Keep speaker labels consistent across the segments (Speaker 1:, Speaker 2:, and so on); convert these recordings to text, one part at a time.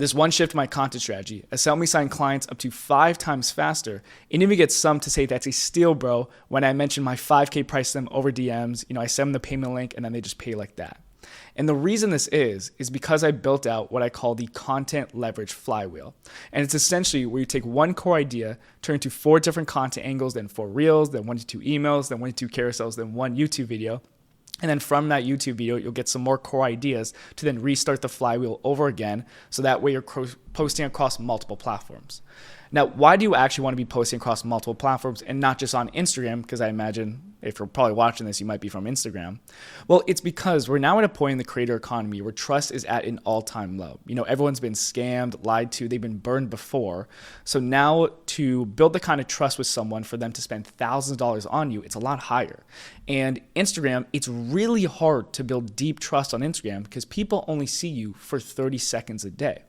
Speaker 1: This one shift in my content strategy has helped me sign clients up to 5 times faster, and even get some to say that's a steal, bro, when I mention my 5K price to them over DMs. I send them the payment link and then they just pay like that. And the reason this is because I built out what I call the content leverage flywheel. And it's essentially where you take one core idea, turn it into 4 different content angles, then 4 reels, then 1 to 2 emails, then 1 to 2 carousels, then 1 YouTube video. And then from that YouTube video, you'll get some more core ideas to then restart the flywheel over again. So that way you're posting across multiple platforms. Now, why do you actually want to be posting across multiple platforms and not just on Instagram? Because I imagine if you're probably watching this, you might be from Instagram. Well, it's because we're now at a point in the creator economy where trust is at an all-time low. Everyone's been scammed, lied to, they've been burned before. So now to build the kind of trust with someone for them to spend thousands of dollars on you, it's a lot higher. And Instagram, it's really hard to build deep trust on Instagram because people only see you for 30 seconds a day.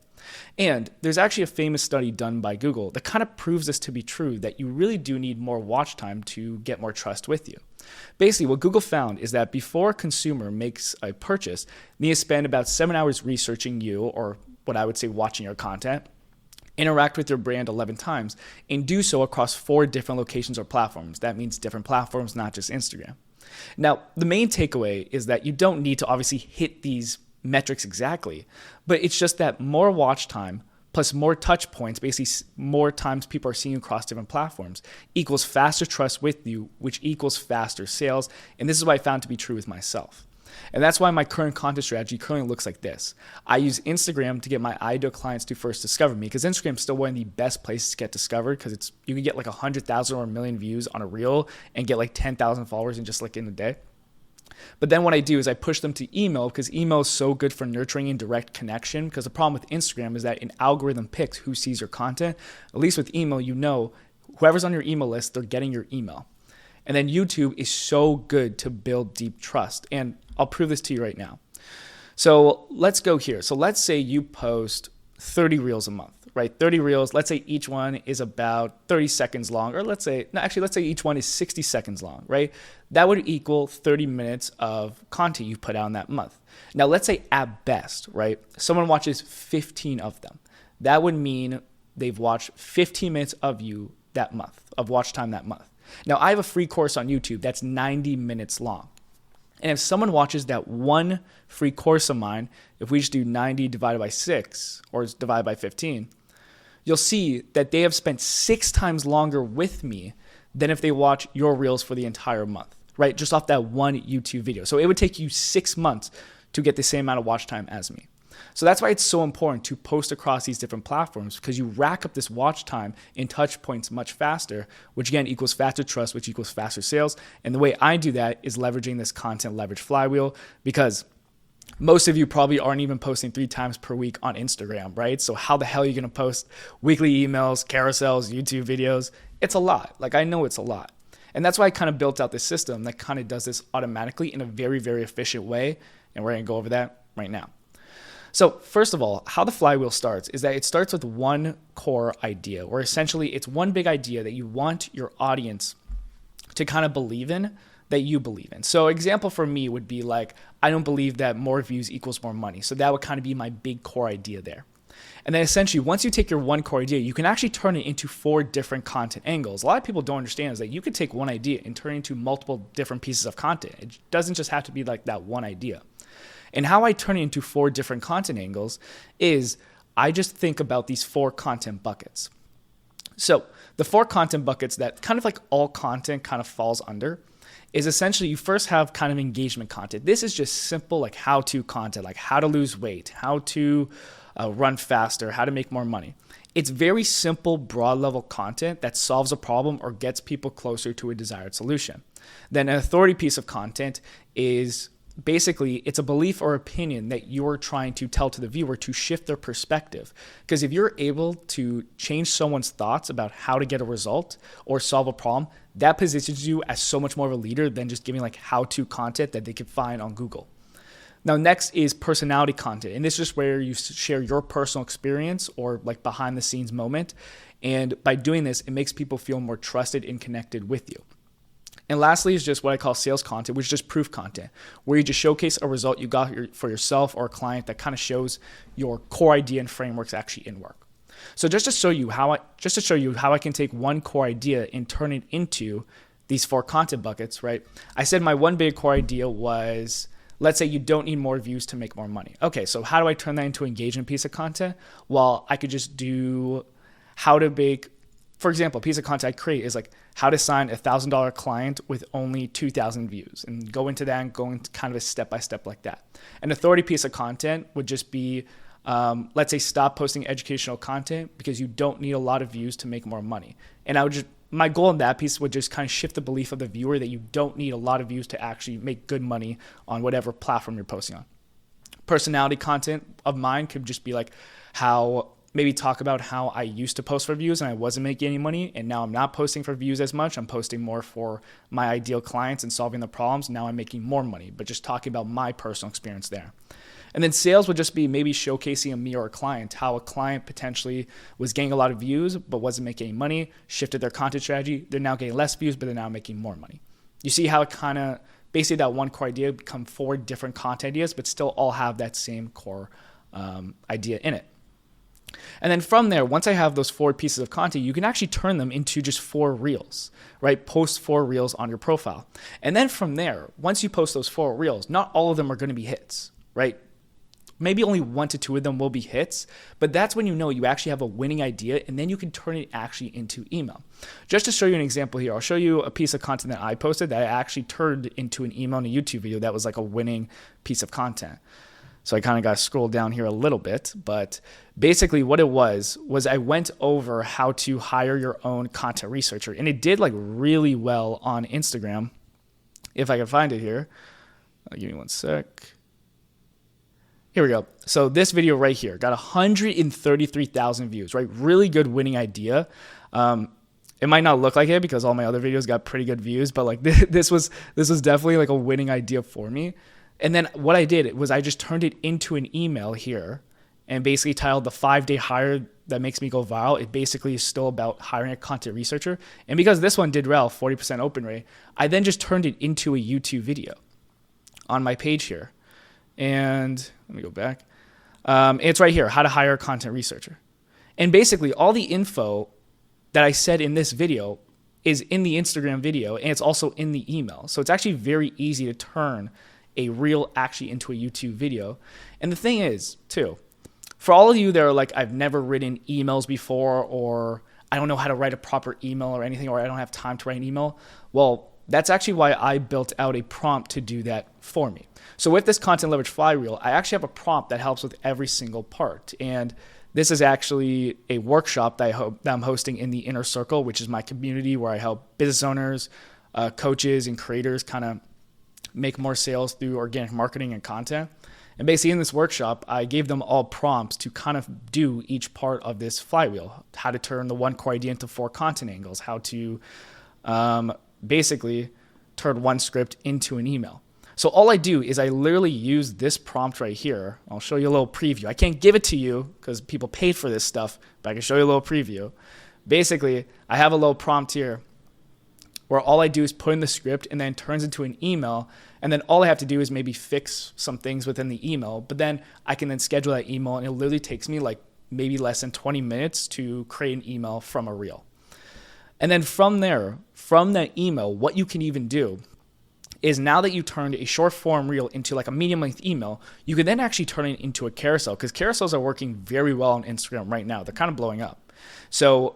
Speaker 1: And there's actually a famous study done by Google that kind of proves this to be true, that you really do need more watch time to get more trust with you. Basically, what Google found is that before a consumer makes a purchase, they need to spend about 7 hours researching you, or what I would say watching your content, interact with your brand 11 times, and do so across 4 different locations or platforms. That means different platforms, not just Instagram. Now, the main takeaway is that you don't need to obviously hit these metrics exactly, but it's just that more watch time plus more touch points, basically more times people are seeing you across different platforms, equals faster trust with you, which equals faster sales. And this is what I found to be true with myself. And that's why my current content strategy currently looks like this. I use Instagram to get my ideal clients to first discover me, because Instagram is still one of the best places to get discovered, because you can get like 100,000 or a million views on a reel and get like 10,000 followers in just like in a day. But then what I do is I push them to email, because email is so good for nurturing and direct connection. Because the problem with Instagram is that an algorithm picks who sees your content. At least with email, whoever's on your email list, they're getting your email. And then YouTube is so good to build deep trust. And I'll prove this to you right now. So let's go here. So let's say you post 30 reels a month, right? 30 reels. Let's say each one is about 30 seconds long, or let's say each one is 60 seconds long, right? That would equal 30 minutes of content you put out in that month. Now, let's say at best, right, someone watches 15 of them. That would mean they've watched 15 minutes of you that month, of watch time that month. Now, I have a free course on YouTube that's 90 minutes long. And if someone watches that one free course of mine, if we just do 90 divided by 6 or divided by 15, you'll see that they have spent 6 times longer with me than if they watch your reels for the entire month, right? Just off that one YouTube video. So it would take you 6 months to get the same amount of watch time as me. So that's why it's so important to post across these different platforms, because you rack up this watch time and touch points much faster, which again equals faster trust, which equals faster sales. And the way I do that is leveraging this content leverage flywheel, because most of you probably aren't even posting 3 times per week on Instagram, right? So how the hell are you going to post weekly emails, carousels, YouTube videos? It's a lot. Like, I know it's a lot. And that's why I kind of built out this system that kind of does this automatically in a very, very efficient way. And we're going to go over that right now. So first of all, how the flywheel starts is that it starts with one core idea, or essentially it's one big idea that you want your audience to kind of believe in, that you believe in. So example for me would be like, I don't believe that more views equals more money. So that would kind of be my big core idea there. And then essentially, once you take your one core idea, you can actually turn it into 4 different content angles. A lot of people don't understand is that you could take one idea and turn it into multiple different pieces of content. It doesn't just have to be like that one idea. And how I turn it into 4 different content angles is I just think about these 4 content buckets. So the 4 content buckets that kind of like all content kind of falls under is essentially you first have kind of engagement content. This is just simple like how-to content, like how to lose weight, how to run faster, how to make more money. It's very simple, broad level content that solves a problem or gets people closer to a desired solution. Then an authority piece of content is basically, it's a belief or opinion that you're trying to tell to the viewer to shift their perspective. Because if you're able to change someone's thoughts about how to get a result or solve a problem, that positions you as so much more of a leader than just giving like how-to content that they can find on Google. Now, next is personality content. And this is where you share your personal experience or like behind the scenes moment. And by doing this, it makes people feel more trusted and connected with you. And lastly is just what I call sales content, which is just proof content, where you just showcase a result you got for yourself or a client that kind of shows your core idea and frameworks actually in work. So just to show you how I can take one core idea and turn it into these 4 content buckets, right? I said my one big core idea was, let's say you don't need more views to make more money. Okay, so how do I turn that into an engagement piece of content? Well, I could just do how to make, for example, a piece of content I create is like how to sign a $1,000 client with only 2,000 views, and go into that and go into kind of a step-by-step like that. An authority piece of content would just be, let's say, stop posting educational content because you don't need a lot of views to make more money. And my goal in that piece would just kind of shift the belief of the viewer that you don't need a lot of views to actually make good money on whatever platform you're posting on. Personality content of mine could just be like maybe talk about how I used to post for views and I wasn't making any money, and now I'm not posting for views as much. I'm posting more for my ideal clients and solving the problems. Now I'm making more money, but just talking about my personal experience there. And then sales would just be maybe showcasing a me or a client, how a client potentially was getting a lot of views but wasn't making any money, shifted their content strategy. They're now getting less views, but they're now making more money. You see how it kind of, basically that one core idea become 4 different content ideas, but still all have that same core idea in it. And then from there, once I have those 4 pieces of content, you can actually turn them into just 4 reels, right? Post 4 reels on your profile. And then from there, once you post those 4 reels, not all of them are going to be hits, right? Maybe only 1 to 2 of them will be hits, but that's when you know you actually have a winning idea, and then you can turn it actually into email. Just to show you an example here, I'll show you a piece of content that I posted that I actually turned into an email and a YouTube video that was like a winning piece of content. So I kind of got to scroll down here a little bit, but basically what it was I went over how to hire your own content researcher, and it did like really well on Instagram. If I can find it here, give me one sec. Here we go. So this video right here got 133,000 views, right? Really good winning idea. It might not look like it because all my other videos got pretty good views, but like this was definitely like a winning idea for me. And then what I did was I just turned it into an email here and basically titled the 5-day hire that makes me go viral. It basically is still about hiring a content researcher. And because this one did well, 40% open rate, I then just turned it into a YouTube video on my page here. And let me go back. It's right here, how to hire a content researcher. And basically all the info that I said in this video is in the Instagram video, and it's also in the email. So it's actually very easy to turn a reel actually into a YouTube video. And the thing is, too, for all of you that are like, I've never written emails before, or I don't know how to write a proper email or anything, or I don't have time to write an email, well, that's actually why I built out a prompt to do that for me. So with this content leverage flywheel, I actually have a prompt that helps with every single part. And this is actually a workshop that I'm hosting in the Inner Circle, which is my community where I help business owners, coaches, and creators kind of make more sales through organic marketing and content. And basically in this workshop, I gave them all prompts to kind of do each part of this flywheel, how to turn the one core idea into 4 content angles, how to basically turn one script into an email. So all I do is I literally use this prompt right here. I'll show you a little preview. I can't give it to you because people paid for this stuff, but I can show you a little preview. Basically, I have a little prompt here where all I do is put in the script and then it turns into an email. And then all I have to do is maybe fix some things within the email. But then I can then schedule that email, and it literally takes me like maybe less than 20 minutes to create an email from a reel. And then from there, from that email, what you can even do is now that you turned a short form reel into like a medium length email, you can then actually turn it into a carousel, because carousels are working very well on Instagram right now. They're kind of blowing up. So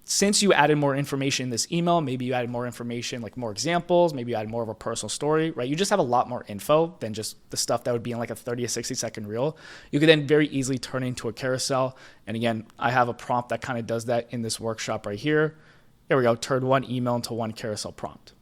Speaker 1: since you added more information in this email, maybe you added more information, like more examples, maybe you added more of a personal story, right? You just have a lot more info than just the stuff that would be in like a 30 or 60 second reel. You could then very easily turn it into a carousel. And again, I have a prompt that kind of does that in this workshop right here. There we go, turn one email into one carousel prompt.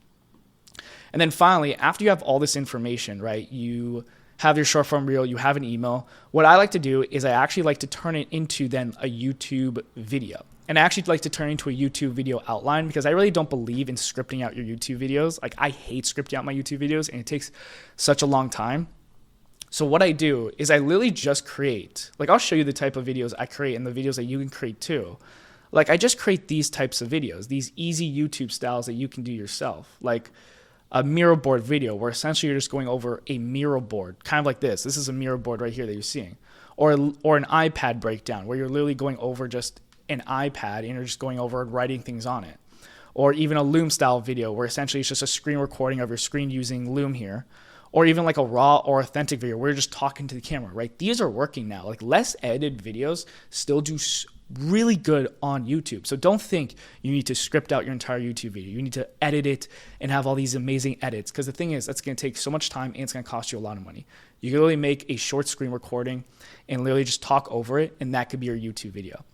Speaker 1: And then finally, after you have all this information, right, you have your short form reel, you have an email. What I like to do is I actually like to turn it into then a YouTube video. And I actually like to turn into a YouTube video outline, because I really don't believe in scripting out your YouTube videos. Like, I hate scripting out my YouTube videos, and it takes such a long time. So what I do is I literally just create, like, I'll show you the type of videos I create and the videos that you can create too. Like I just create these types of videos, these easy YouTube styles that you can do yourself. Like a mirror board video where essentially you're just going over a mirror board, kind of like this. This is a mirror board right here that you're seeing. Or an iPad breakdown where you're literally going over just an iPad and you're just going over and writing things on it. Or even a Loom style video where essentially it's just a screen recording of your screen using Loom here. Or even like a raw or authentic video where you're just talking to the camera, right? These are working now. Like less edited videos still do really good on YouTube. So don't think you need to script out your entire YouTube video. You need to edit it and have all these amazing edits, because the thing is that's going to take so much time and it's going to cost you a lot of money. You can literally make a short screen recording and literally just talk over it, and that could be your YouTube video.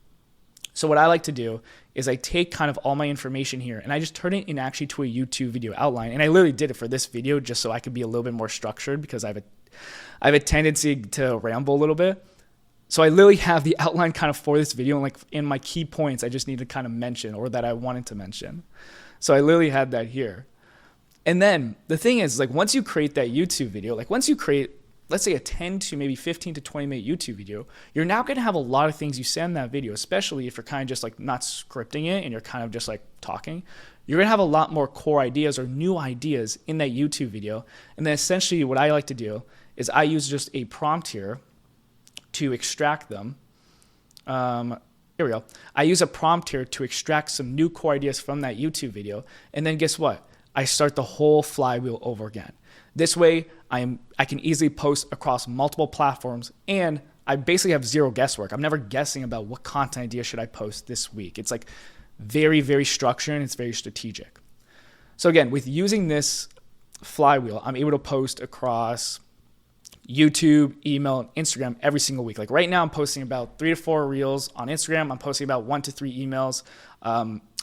Speaker 1: So what I like to do is I take kind of all my information here and I just turn it in actually to a YouTube video outline. And I literally did it for this video just so I could be a little bit more structured, because I have a tendency to ramble a little bit. So I literally have the outline kind of for this video, and like in my key points I just need to kind of mention, or that I wanted to mention. So I literally had that here. And then the thing is, like once you create that YouTube video, like once you create, let's say a 10 to maybe 15 to 20 minute YouTube video, you're now going to have a lot of things you say in that video, especially if you're kind of just like not scripting it and you're kind of just like talking. You're going to have a lot more core ideas or new ideas in that YouTube video. And then essentially what I like to do is I use just a prompt here to extract them. Here we go. I use a prompt here to extract some new core ideas from that YouTube video. And then guess what? I start the whole flywheel over again. This way, I can easily post across multiple platforms, and I basically have zero guesswork. I'm never guessing about what content idea should I post this week. It's like very, very structured, and it's very strategic. So again, with using this flywheel, I'm able to post across YouTube, email, and Instagram every single week. Like right now, I'm posting about 3 to 4 reels on Instagram. I'm posting about 1 to 3 emails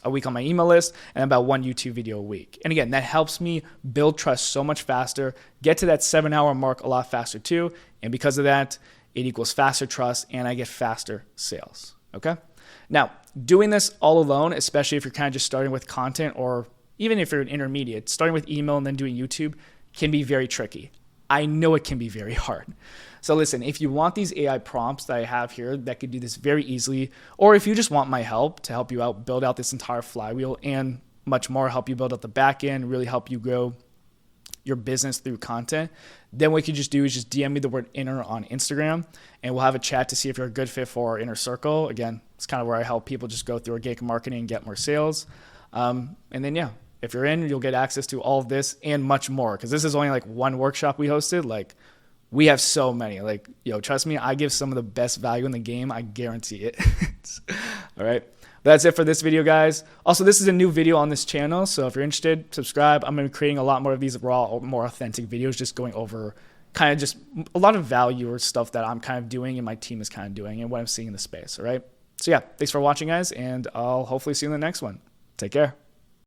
Speaker 1: a week on my email list, and about 1 YouTube video a week. And again, that helps me build trust so much faster, get to that 7-hour mark a lot faster too. And because of that, it equals faster trust and I get faster sales. Okay. Now, doing this all alone, especially if you're kind of just starting with content, or even if you're an intermediate, starting with email and then doing YouTube can be very tricky. I know it can be very hard. So listen, if you want these AI prompts that I have here that could do this very easily, or if you just want my help to help you out, build out this entire flywheel and much more, help you build out the back end, really help you grow your business through content, then what you can just do is just DM me the word inner on Instagram, and we'll have a chat to see if you're a good fit for our inner circle. Again, it's kind of where I help people just go through organic marketing and get more sales. And then, yeah, if you're in, you'll get access to all of this and much more, because this is only like one workshop we hosted. Like we have so many. Like, yo, trust me, I give some of the best value in the game. I guarantee it. All right. That's it for this video, guys. Also, this is a new video on this channel, so if you're interested, subscribe. I'm going to be creating a lot more of these raw or more authentic videos, just going over kind of just a lot of value or stuff that I'm kind of doing and my team is kind of doing and what I'm seeing in the space. All right. So yeah, thanks for watching, guys, and I'll hopefully see you in the next one. Take care.